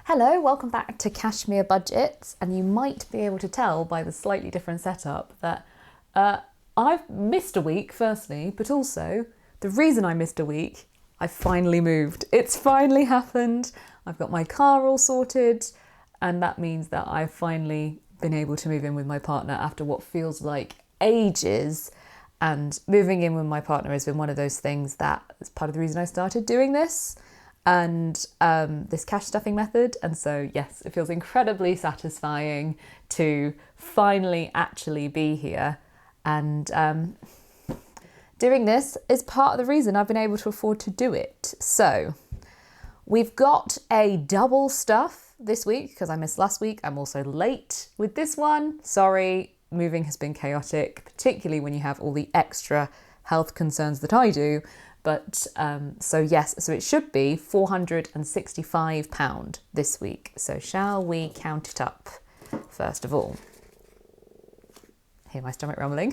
Hello, welcome back to Cashmere Budgets, and you might be able to tell by the slightly different setup that I've missed a week, firstly, but also the reason I missed a week, I finally moved. It's finally happened. I've got my car all sorted, and that means that I've finally been able to move in with my partner after what feels like ages. And moving in with my partner has been one of those things that is part of the reason I started doing this. And this cash stuffing method. And so, yes, it feels incredibly satisfying to finally actually be here. And doing this is part of the reason I've been able to afford to do it. So we've got a double stuff this week because I missed last week. I'm also late with this one. Sorry, moving has been chaotic, particularly when you have all the extra health concerns that I do. But so it should be £465 this week. So shall we count it up first of all? Hear my stomach rumbling.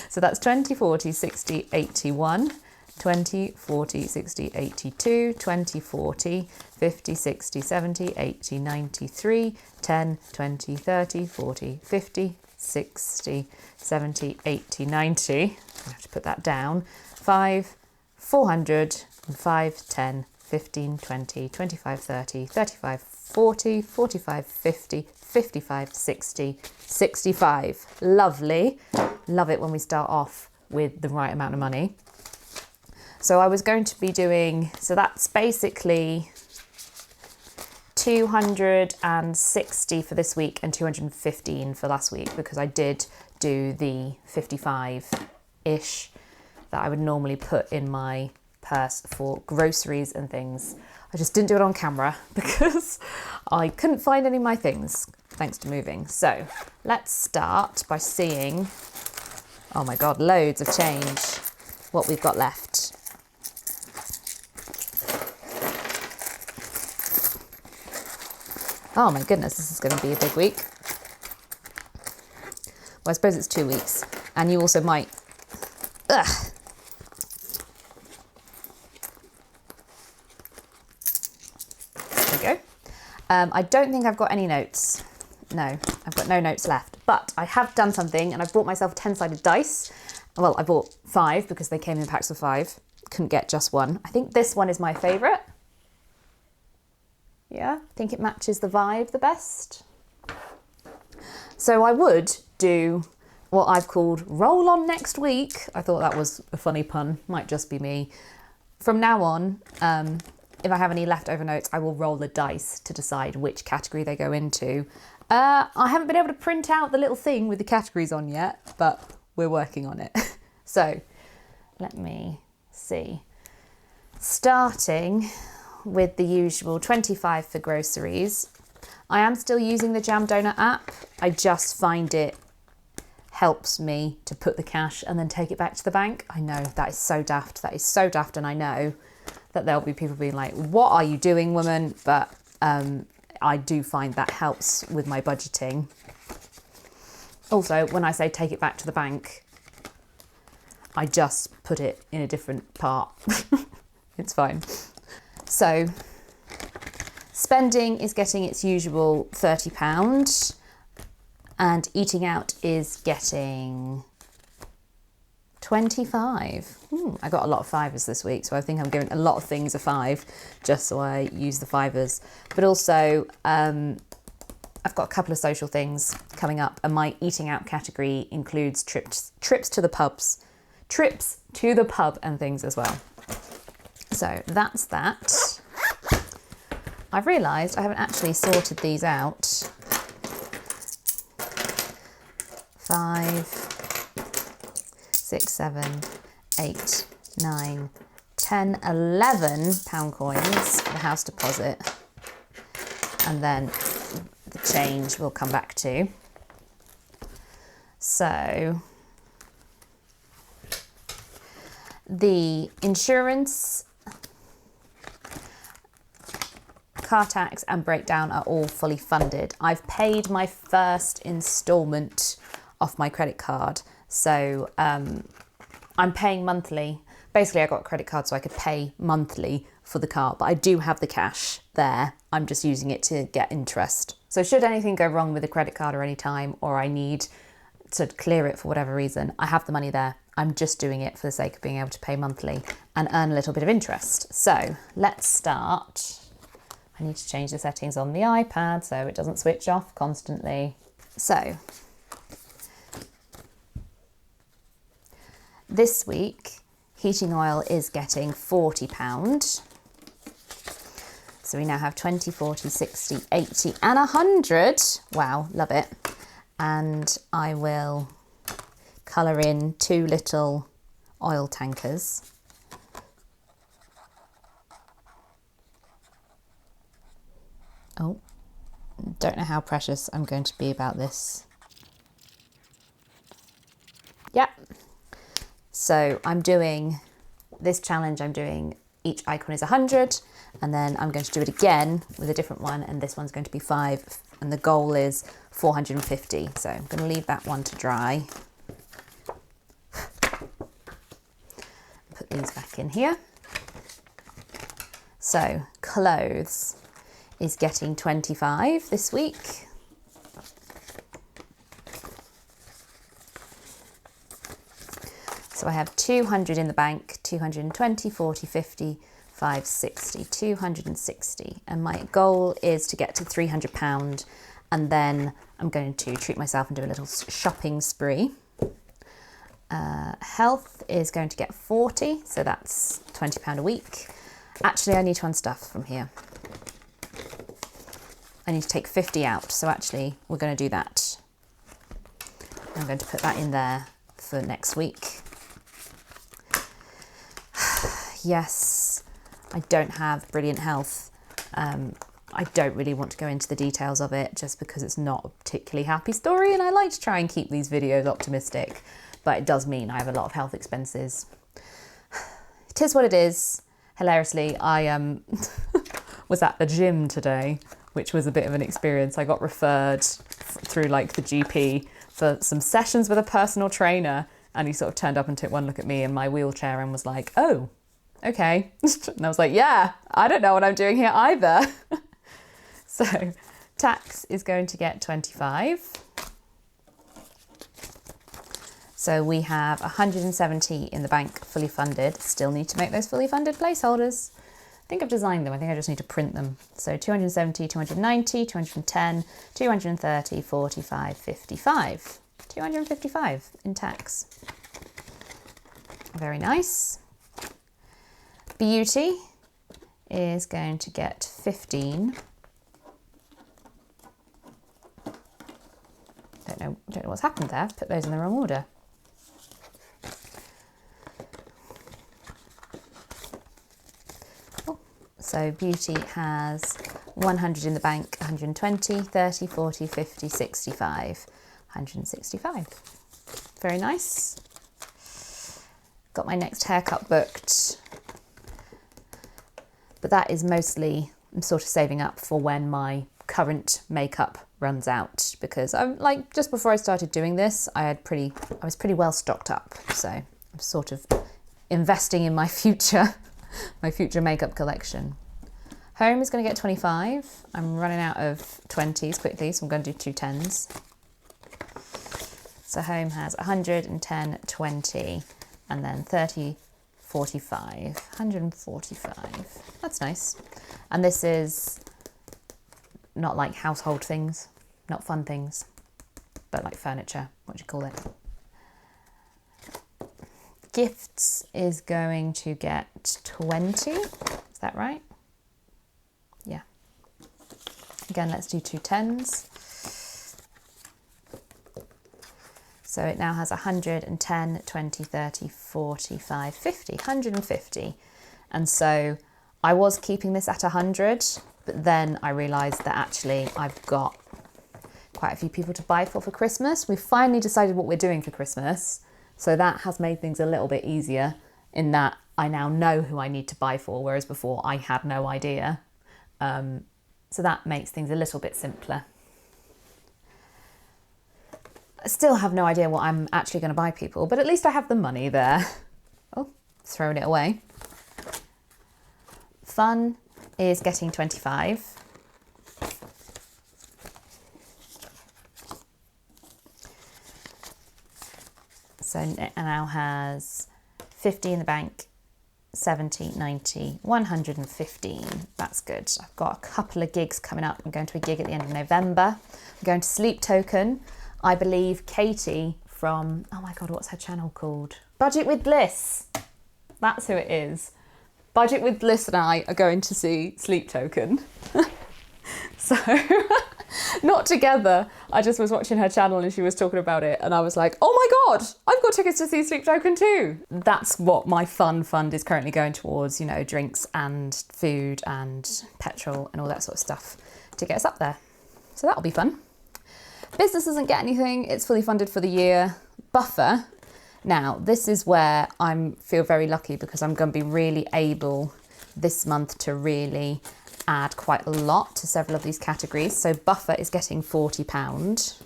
So that's 20, 40, 60, 81, 20, 40, 60, 82, 20, 40, 50, 60, 70, 80, 93, 10, 20, 30, 40, 50, 60, 70, 80, 90. I have to put that down. 5, 400, 5, 10, 15, 20, 25, 30, 35, 40, 45, 50, 55, 60, 65. Lovely. Love it when we start off with the right amount of money. So I was going to be doing, so that's basically 260 for this week and 215 for last week because I did do the 55-ish that I would normally put in my purse for groceries and things. I just didn't do it on camera because I couldn't find any of my things thanks to moving. So let's start by seeing, oh my God, loads of change, what we've got left. Oh my goodness, this is going to be a big week. Well, I suppose it's 2 weeks, and you also might, I don't think I've got any notes. No, I've got no notes left, but I have done something and I've bought myself a 10-sided dice. Well, I bought 5 because they came in packs of 5. Couldn't get just one. I think this one is my favourite. Yeah, I think it matches the vibe the best. So I would do what I've called roll on next week. I thought that was a funny pun, might just be me. From now on, if I have any leftover notes, I will roll the dice to decide which category they go into. I haven't been able to print out the little thing with the categories on yet, but we're working on it. So let me see. Starting with the usual 25 for groceries. I am still using the Jam Donut app. I just find it helps me to put the cash and then take it back to the bank. I know that is so daft. That is so daft, and I know that there'll be people being like, what are you doing, woman? But I do find that helps with my budgeting. Also, when I say take it back to the bank, I just put it in a different part. It's fine. So spending is getting its usual £30 and eating out is getting 25. I got a lot of fivers this week, so I think I'm giving a lot of things a 5 just so I use the fivers. But also, I've got a couple of social things coming up, and my eating out category includes trips to the pub and things as well. So that's that. I've realised I haven't actually sorted these out. 5, 6, 7, 8, 9, 10, 11 pound coins for the house deposit, and then the change we'll come back to. So the insurance, car tax and breakdown are all fully funded. I've paid my first instalment off my credit card. So I'm paying monthly. Basically, I got a credit card so I could pay monthly for the cart, but I do have the cash there. I'm just using it to get interest. So should anything go wrong with the credit card or any time, or I need to clear it for whatever reason, I have the money there. I'm just doing it for the sake of being able to pay monthly and earn a little bit of interest. So let's start. I need to change the settings on the iPad so it doesn't switch off constantly. So this week, heating oil is getting £40. So we now have 20, 40, 60, 80 and 100. Wow, love it. And I will colour in 2 little oil tankers. Oh, don't know how precious I'm going to be about this. Yep. So I'm doing this challenge, each icon is 100, and then I'm going to do it again with a different one, and this one's going to be 5, and the goal is 450. So I'm going to leave that one to dry. Put these back in here. So clothes is getting 25 this week. So I have 200 in the bank, 220, 40, 50, 5, 60, 260. And my goal is to get to £300, and then I'm going to treat myself and do a little shopping spree. Health is going to get 40, so that's £20 a week. Actually, I need to unstuff from here. I need to take 50 out, so actually we're going to do that. I'm going to put that in there for next week. Yes, I don't have brilliant health. I don't really want to go into the details of it just because it's not a particularly happy story, and I like to try and keep these videos optimistic, but it does mean I have a lot of health expenses. It is what it is. Hilariously, I was at the gym today, which was a bit of an experience. I got referred through like the GP for some sessions with a personal trainer, and he sort of turned up and took one look at me in my wheelchair and was like, oh, okay. And I was like, yeah, I don't know what I'm doing here either. So tax is going to get 25. So we have 170 in the bank, fully funded. Still need to make those fully funded placeholders. I think I've designed them. I think I just need to print them. So 270, 290, 210, 230, 45, 55. 255 in tax. Very nice. Beauty is going to get 15. Don't know what's happened there. I've put those in the wrong order. So beauty has 100 in the bank, 120, 30, 40, 50, 65, 165. Very nice. Got my next haircut booked. But that is mostly, I'm sort of saving up for when my current makeup runs out, because I'm like, just before I started doing this, I was pretty well stocked up. So I'm sort of investing in my future makeup collection. Home is going to get 25. I'm running out of 20s quickly, so I'm going to do 2 10s. So home has 110, 20, and then 30, 45, 145. That's nice. And this is not like household things, not fun things, but like furniture. What do you call it? Gifts is going to get 20. Is that right? Yeah. Again, let's do 2 10s. So it now has 110, 20, 30, 45, 50, 150. And so I was keeping this at 100, but then I realised that actually I've got quite a few people to buy for Christmas. We've finally decided what we're doing for Christmas. So that has made things a little bit easier in that I now know who I need to buy for, whereas before I had no idea. So that makes things a little bit simpler. I still have no idea what I'm actually going to buy people, but at least I have the money there. Oh, throwing it away. Fun is getting 25. So now has 50 in the bank, 70, 90, 115. That's good. I've got a couple of gigs coming up. I'm going to a gig at the end of November. I'm going to Sleep Token. I believe Katie from, oh my God, what's her channel called? Budget with Bliss. That's who it is. Budget with Bliss and I are going to see Sleep Token. So, not together. I just was watching her channel and she was talking about it and I was like, oh my God, I've got tickets to see Sleep Token too. That's what my fun fund is currently going towards, you know, drinks and food and petrol and all that sort of stuff to get us up there. So that'll be fun. Business doesn't get anything. It's fully funded for the year. Buffer. Now, this is where I feel very lucky because I'm going to be really able this month to really add quite a lot to several of these categories. So buffer is getting £40.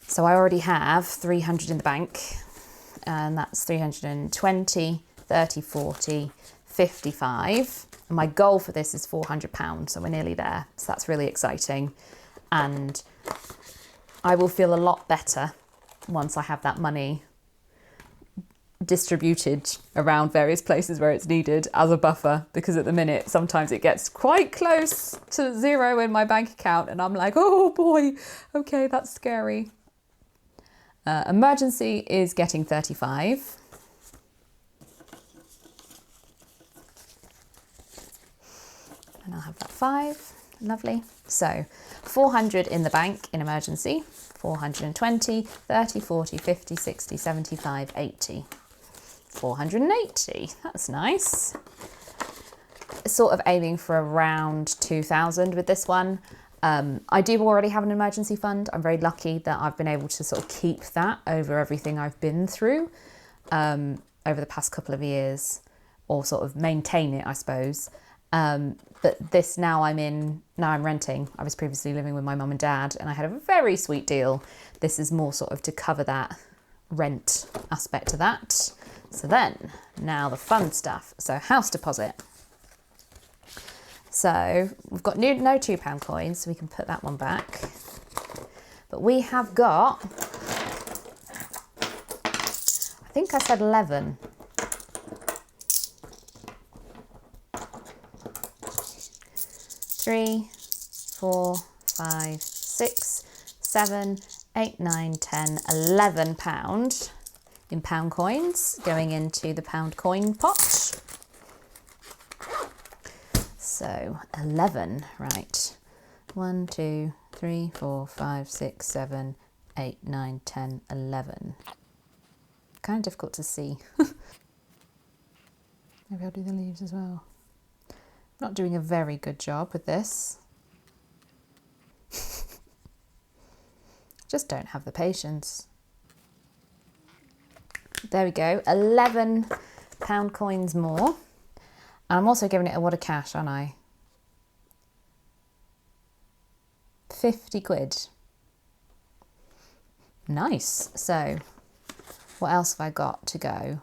So I already have 300 in the bank and that's 320, 30, 40, 55. And my goal for this is £400. So we're nearly there. So that's really exciting. And I will feel a lot better once I have that money distributed around various places where it's needed as a buffer, because at the minute sometimes it gets quite close to zero in my bank account and I'm like, oh boy, okay, that's scary. Emergency is getting 35. And I'll have that 5. Lovely. So 400 in the bank in emergency, 420, 30, 40, 50, 60, 75, 80. 480, that's nice. Sort of aiming for around 2,000 with this one. I do already have an emergency fund. I'm very lucky that I've been able to sort of keep that over everything I've been through over the past couple of years, or sort of maintain it, I suppose. But this now I'm renting. I was previously living with my mum and dad and I had a very sweet deal. This is more sort of to cover that rent aspect to that. So then, now the fun stuff. So house deposit. So we've got no £2 coins, so we can put that one back. But we have got, I think I said 11. Three, 4, 5, 6, 7, 8, 9, 10, £11 in pound coins going into the pound coin pot. So 11, right. 1, 2, 3, 4, 5, 6, 7, 8, 9, 10, 11. Kind of difficult to see. Maybe I'll do the leaves as well. Not doing a very good job with this. Just don't have the patience. There we go, 11 pound coins more. And I'm also giving it a wad of cash, aren't I? 50 quid. Nice. So what else have I got to go?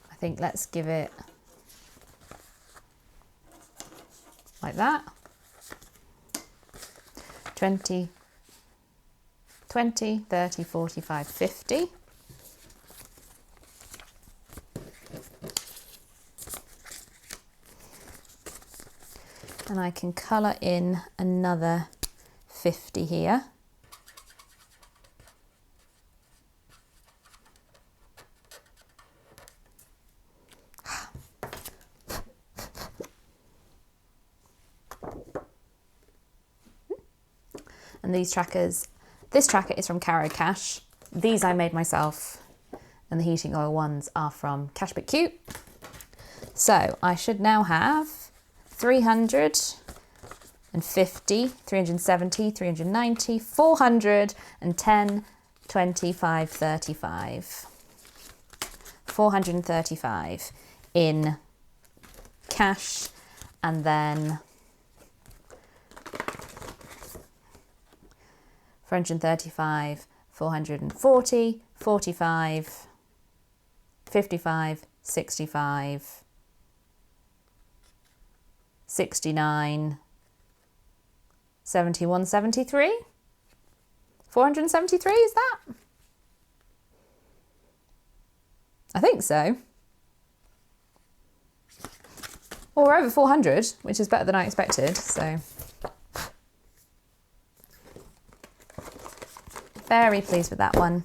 I think let's give it like that. 20, 30, 45, 50. And I can colour in another 50 here. And these trackers, this tracker is from Caro Cash. These I made myself, and the heating oil ones are from Cash But Cute. So I should now have 350, 370, 390, 410, 25, 35. 435 in cash, and then 435, 440, 45, 55, 65, 69, 71, 73? 473, is that? I think so. Well, we're over 400, which is better than I expected, so. Very pleased with that one.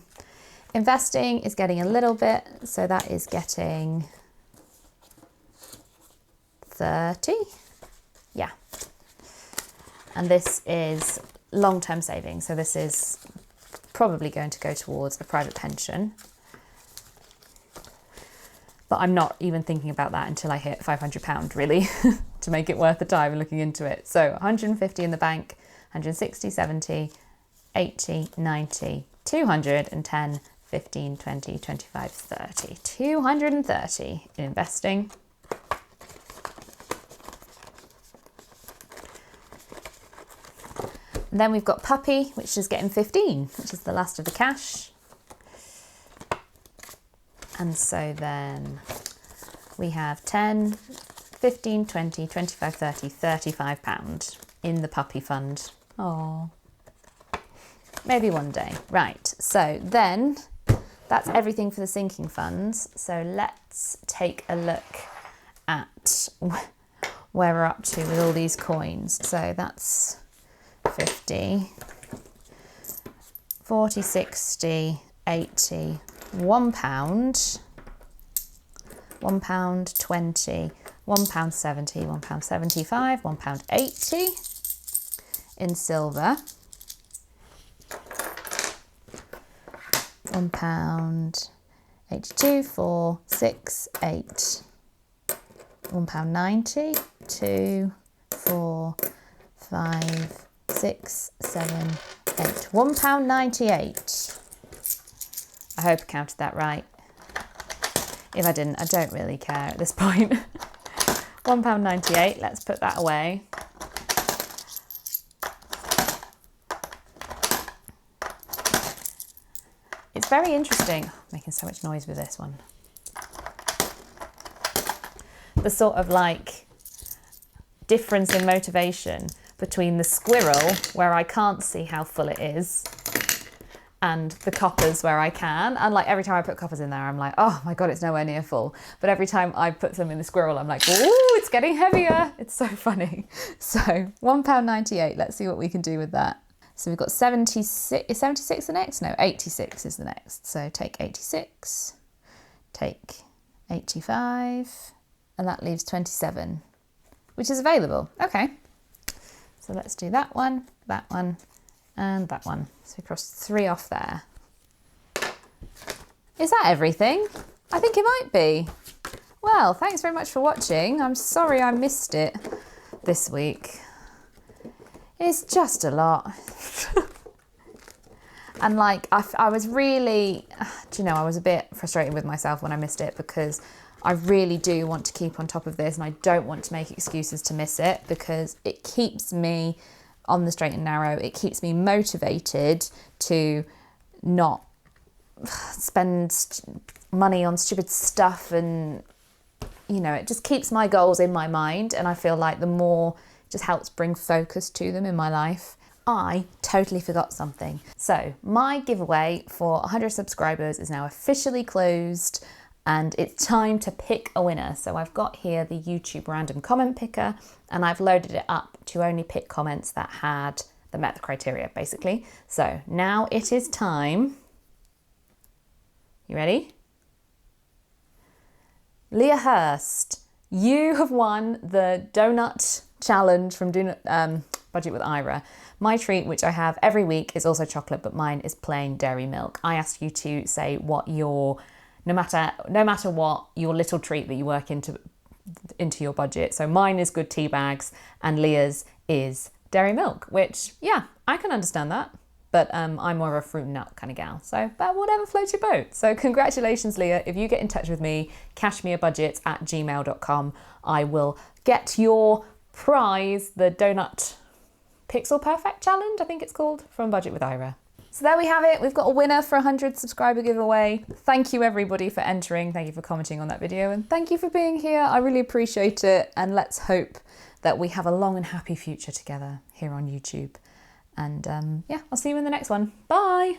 Investing is getting a little bit, so that is getting 30. Yeah. And this is long-term savings, so this is probably going to go towards a private pension. But I'm not even thinking about that until I hit £500 really to make it worth the time and looking into it. So 150 in the bank, 160, 70, 80, 90, 210, 15, 20, 25, 30. 230 in investing. And then we've got puppy, which is getting 15, which is the last of the cash. And so then we have 10, 15, 20, 25, 30, £35 in the puppy fund. Oh, maybe one day. Right, so then that's everything for the sinking funds. So let's take a look at where we're up to with all these coins. So that's 50, 40, 60, 80, £1, £1, 20, £1, 70, £1, 75, £1, 80 in silver, £1, 82, 4, 6, 8, £1, 90, 2, 4, 5, 6, 7, 8, £1, 98. I hope I counted that right. If I didn't, I don't really care at this point. £1, 98, let's put that away. It's very interesting. Oh, making so much noise with this one. The sort of like difference in motivation between the squirrel, where I can't see how full it is, and the coppers where I can. And like every time I put coppers in there, I'm like, oh my God, it's nowhere near full. But every time I put them in the squirrel, I'm like, ooh, it's getting heavier. It's so funny. So £1, 98, let's see what we can do with that. So we've got 76, is 76 the next? No, 86 is the next. So take 86, take 85, and that leaves 27, which is available. Okay. So let's do that one, and that one. So we crossed 3 off there. Is that everything? I think it might be. Well, thanks very much for watching. I'm sorry I missed it this week. It's just a lot. And like, I was really, do you know, I was a bit frustrated with myself when I missed it, because I really do want to keep on top of this, and I don't want to make excuses to miss it, because it keeps me on the straight and narrow. It keeps me motivated to not spend money on stupid stuff, and you know, it just keeps my goals in my mind, and I feel like the more it just helps bring focus to them in my life. I totally forgot something. So my giveaway for 100 subscribers is now officially closed, and it's time to pick a winner. So I've got here the YouTube random comment picker, and I've loaded it up to only pick comments that met the criteria, basically. So now it is time. You ready? Leah Hurst, you have won the donut challenge from Budget with Ira. My treat, which I have every week, is also chocolate, but mine is plain dairy milk. I asked you to say what your, no matter what, your little treat that you work into your budget. So mine is good tea bags, and Leah's is dairy milk, which, yeah, I can understand that. But I'm more of a fruit and nut kind of gal. So, but whatever floats your boat. So congratulations, Leah. If you get in touch with me, cashmeabudgets@gmail.com, I will get your prize, the donut Pixel Perfect Challenge, I think it's called, from Budget with Ira. So there we have it. We've got a winner for a 100 subscriber giveaway. Thank you everybody for entering. Thank you for commenting on that video, and thank you for being here. I really appreciate it. And let's hope that we have a long and happy future together here on YouTube. And yeah, I'll see you in the next one. Bye.